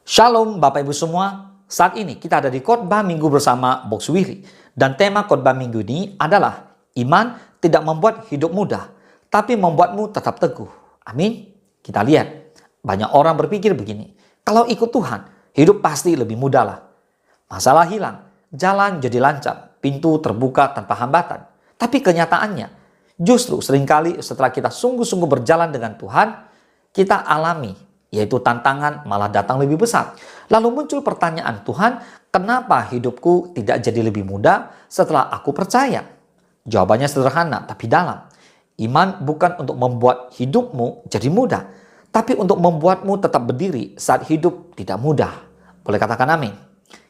Shalom Bapak Ibu semua, saat ini kita ada di khotbah minggu bersama Box Willy. Dan tema khotbah minggu ini adalah iman tidak membuat hidup mudah, tapi membuatmu tetap teguh. Amin. Kita lihat, banyak orang berpikir begini, kalau ikut Tuhan, hidup pasti lebih mudah lah. Masalah hilang, jalan jadi lancar, pintu terbuka tanpa hambatan. Tapi kenyataannya, justru seringkali setelah kita sungguh-sungguh berjalan dengan Tuhan, kita alami yaitu tantangan malah datang lebih besar. Lalu muncul pertanyaan, Tuhan, kenapa hidupku tidak jadi lebih mudah setelah aku percaya? Jawabannya sederhana tapi dalam. Iman bukan untuk membuat hidupmu jadi mudah, tapi untuk membuatmu tetap berdiri saat hidup tidak mudah. Boleh katakan amin?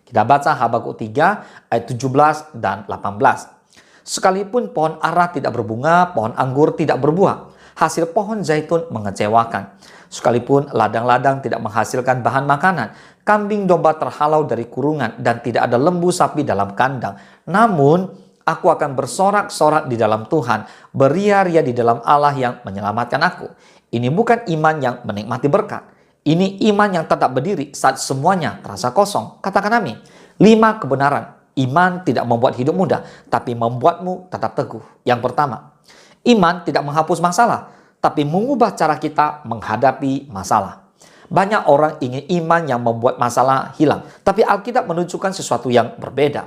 Kita baca Habakuk 3 ayat 17 dan 18. Sekalipun pohon ara tidak berbunga, pohon anggur tidak berbuah, hasil pohon zaitun mengecewakan. Sekalipun ladang-ladang tidak menghasilkan bahan makanan, kambing domba terhalau dari kurungan, dan tidak ada lembu sapi dalam kandang. Namun, aku akan bersorak-sorak di dalam Tuhan, beria-ria di dalam Allah yang menyelamatkan aku. Ini bukan iman yang menikmati berkat. Ini iman yang tetap berdiri saat semuanya terasa kosong. Katakan amin. 5 kebenaran. Iman tidak membuat hidup mudah, tapi membuatmu tetap teguh. Yang pertama, iman tidak menghapus masalah, tapi mengubah cara kita menghadapi masalah. Banyak orang ingin iman yang membuat masalah hilang, tapi Alkitab menunjukkan sesuatu yang berbeda.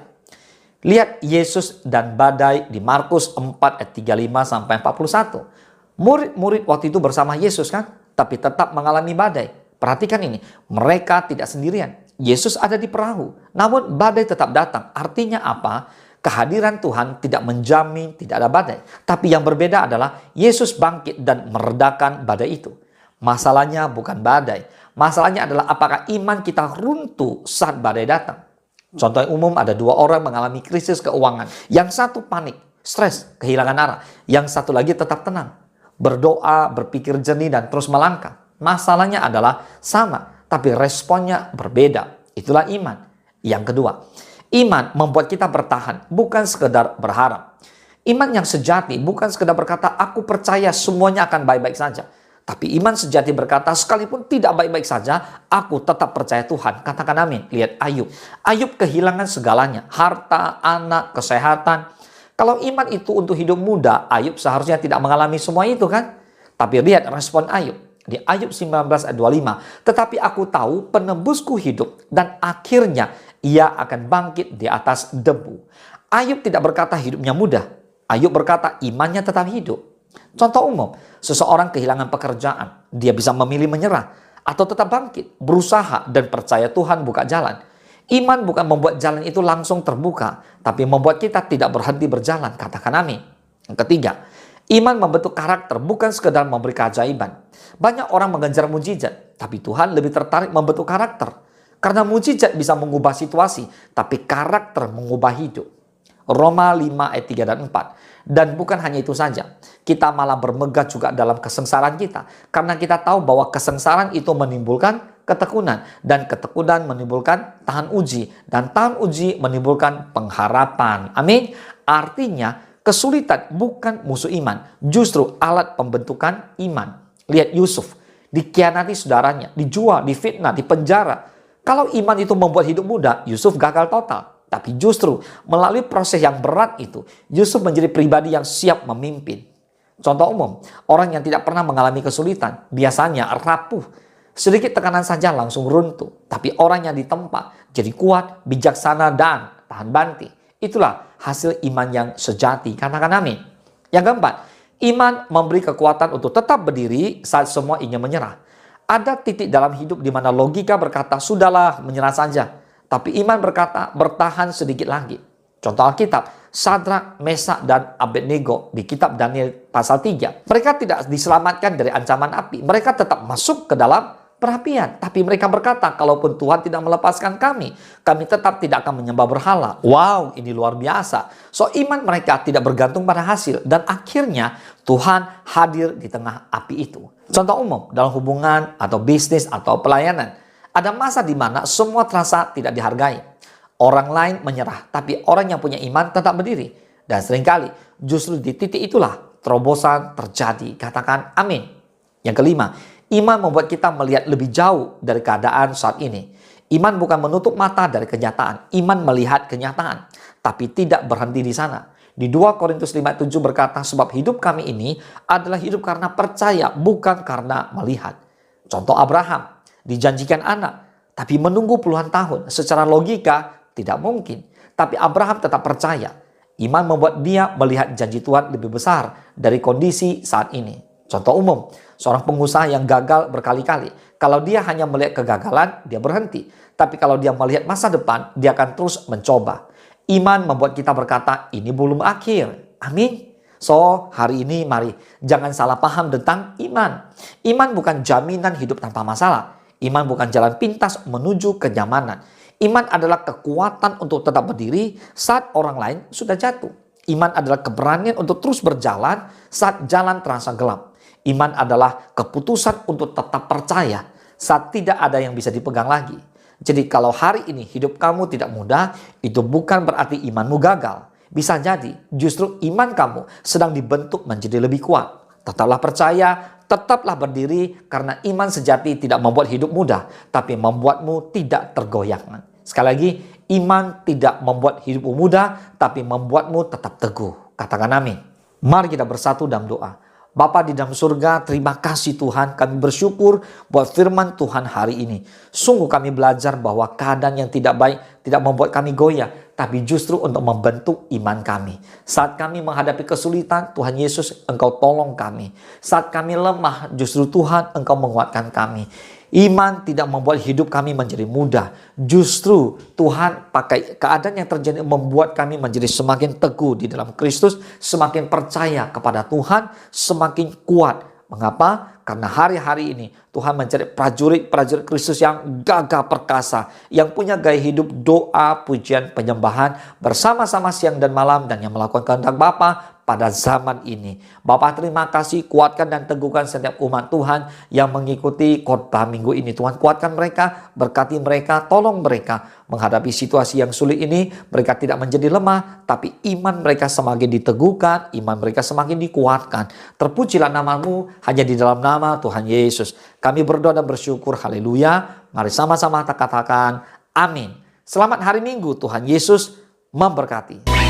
Lihat Yesus dan badai di Markus 4 ayat 35 sampai 41. Murid-murid waktu itu bersama Yesus kan, tapi tetap mengalami badai. Perhatikan ini, mereka tidak sendirian. Yesus ada di perahu, namun badai tetap datang. Artinya apa? Kehadiran Tuhan tidak menjamin tidak ada badai. Tapi yang berbeda adalah Yesus bangkit dan meredakan badai itu. Masalahnya bukan badai. Masalahnya adalah apakah iman kita runtuh saat badai datang. Contoh yang umum, ada 2 orang mengalami krisis keuangan. Yang satu panik, stres, kehilangan arah. Yang satu lagi tetap tenang, berdoa, berpikir jernih, dan terus melangkah. Masalahnya adalah sama, tapi responnya berbeda. Itulah iman. Yang kedua, iman membuat kita bertahan, bukan sekedar berharap. Iman yang sejati bukan sekedar berkata, aku percaya semuanya akan baik-baik saja. Tapi iman sejati berkata, sekalipun tidak baik-baik saja, aku tetap percaya Tuhan. Katakan amin. Lihat Ayub. Ayub kehilangan segalanya, harta, anak, kesehatan. Kalau iman itu untuk hidup muda, Ayub seharusnya tidak mengalami semua itu kan? Tapi lihat respon Ayub. Di Ayub 19 ayat 25. Tetapi aku tahu penebusku hidup, dan akhirnya ia akan bangkit di atas debu. Ayub tidak berkata hidupnya mudah. Ayub berkata imannya tetap hidup. Contoh umum, seseorang kehilangan pekerjaan. Dia bisa memilih menyerah atau tetap bangkit, berusaha dan percaya Tuhan buka jalan. Iman bukan membuat jalan itu langsung terbuka, tapi membuat kita tidak berhenti berjalan. Katakan amin. Yang ketiga, iman membentuk karakter, bukan sekedar memberi keajaiban. Banyak orang mengejar mujizat, tapi Tuhan lebih tertarik membentuk karakter. Karena mujizat bisa mengubah situasi, tapi karakter mengubah hidup. Roma 5 ayat 3 dan 4. Dan bukan hanya itu saja, kita malah bermegah juga dalam kesengsaraan kita. Karena kita tahu bahwa kesengsaraan itu menimbulkan ketekunan. Dan ketekunan menimbulkan tahan uji. Dan tahan uji menimbulkan pengharapan. Amin. Artinya, kesulitan bukan musuh iman, justru alat pembentukan iman. Lihat Yusuf, dikhianati saudaranya, dijual, difitnah, dipenjara. Kalau iman itu membuat hidup mudah, Yusuf gagal total. Tapi justru melalui proses yang berat itu, Yusuf menjadi pribadi yang siap memimpin. Contoh umum, orang yang tidak pernah mengalami kesulitan, biasanya rapuh. Sedikit tekanan saja langsung runtuh. Tapi orang yang ditempa jadi kuat, bijaksana, dan tahan banting. Itulah hasil iman yang sejati. Katakan amin. Yang keempat, iman memberi kekuatan untuk tetap berdiri saat semua ingin menyerah. Ada titik dalam hidup di mana logika berkata, sudahlah menyerah saja. Tapi iman berkata, bertahan sedikit lagi. Contoh Alkitab, Sadrak, Mesak, dan Abednego di kitab Daniel pasal 3. Mereka tidak diselamatkan dari ancaman api. Mereka tetap masuk ke dalam perapian. Tapi mereka berkata, kalaupun Tuhan tidak melepaskan kami tetap tidak akan menyembah berhala. Wow, ini luar biasa. So, iman mereka tidak bergantung pada hasil. Dan akhirnya Tuhan hadir di tengah api itu. Contoh umum, dalam hubungan atau bisnis atau pelayanan. Ada masa di mana semua terasa tidak dihargai. Orang lain menyerah, tapi orang yang punya iman tetap berdiri. Dan seringkali justru di titik itulah terobosan terjadi. Katakan amin. Yang kelima, iman membuat kita melihat lebih jauh dari keadaan saat ini. Iman bukan menutup mata dari kenyataan. Iman melihat kenyataan, tapi tidak berhenti di sana. Di 2 Korintus 5:7 berkata, sebab hidup kami ini adalah hidup karena percaya, bukan karena melihat. Contoh Abraham, dijanjikan anak, tapi menunggu puluhan tahun. Secara logika tidak mungkin. Tapi Abraham tetap percaya. Iman membuat dia melihat janji Tuhan lebih besar dari kondisi saat ini. Contoh umum, seorang pengusaha yang gagal berkali-kali. Kalau dia hanya melihat kegagalan, dia berhenti. Tapi kalau dia melihat masa depan, dia akan terus mencoba. Iman membuat kita berkata, ini belum akhir. Amin. So, hari ini mari jangan salah paham tentang iman. Iman bukan jaminan hidup tanpa masalah. Iman bukan jalan pintas menuju kenyamanan. Iman adalah kekuatan untuk tetap berdiri saat orang lain sudah jatuh. Iman adalah keberanian untuk terus berjalan saat jalan terasa gelap. Iman adalah keputusan untuk tetap percaya saat tidak ada yang bisa dipegang lagi. Jadi kalau hari ini hidup kamu tidak mudah, itu bukan berarti imanmu gagal. Bisa jadi justru iman kamu sedang dibentuk menjadi lebih kuat. Tetaplah percaya, tetaplah berdiri, karena iman sejati tidak membuat hidup mudah, tapi membuatmu tidak tergoyahkan. Sekali lagi, iman tidak membuat hidupmu mudah, tapi membuatmu tetap teguh. Katakan amin. Mari kita bersatu dalam doa. Bapa di dalam surga, terima kasih Tuhan, kami bersyukur buat firman Tuhan hari ini. Sungguh kami belajar bahwa keadaan yang tidak baik tidak membuat kami goyah, tapi justru untuk membentuk iman kami. Saat kami menghadapi kesulitan, Tuhan Yesus, Engkau tolong kami. Saat kami lemah, justru Tuhan, Engkau menguatkan kami. Iman tidak membuat hidup kami menjadi mudah. Justru Tuhan pakai keadaan yang terjadi membuat kami menjadi semakin teguh di dalam Kristus, semakin percaya kepada Tuhan, semakin kuat. Mengapa? Karena hari-hari ini Tuhan mencari prajurit-prajurit Kristus yang gagah perkasa, yang punya gaya hidup doa, pujian, penyembahan bersama-sama siang dan malam, dan yang melakukan kehendak Bapa pada zaman ini. Bapa, terima kasih, kuatkan dan teguhkan setiap umat Tuhan yang mengikuti khotbah minggu ini. Tuhan, kuatkan mereka, berkati mereka, tolong mereka menghadapi situasi yang sulit ini. Mereka tidak menjadi lemah, tapi iman mereka semakin diteguhkan, iman mereka semakin dikuatkan. Terpujilah nama-Mu hanya di dalam nama Tuhan Yesus. Kami berdoa dan bersyukur, haleluya. Mari sama-sama katakan amin. Selamat hari Minggu, Tuhan Yesus memberkati.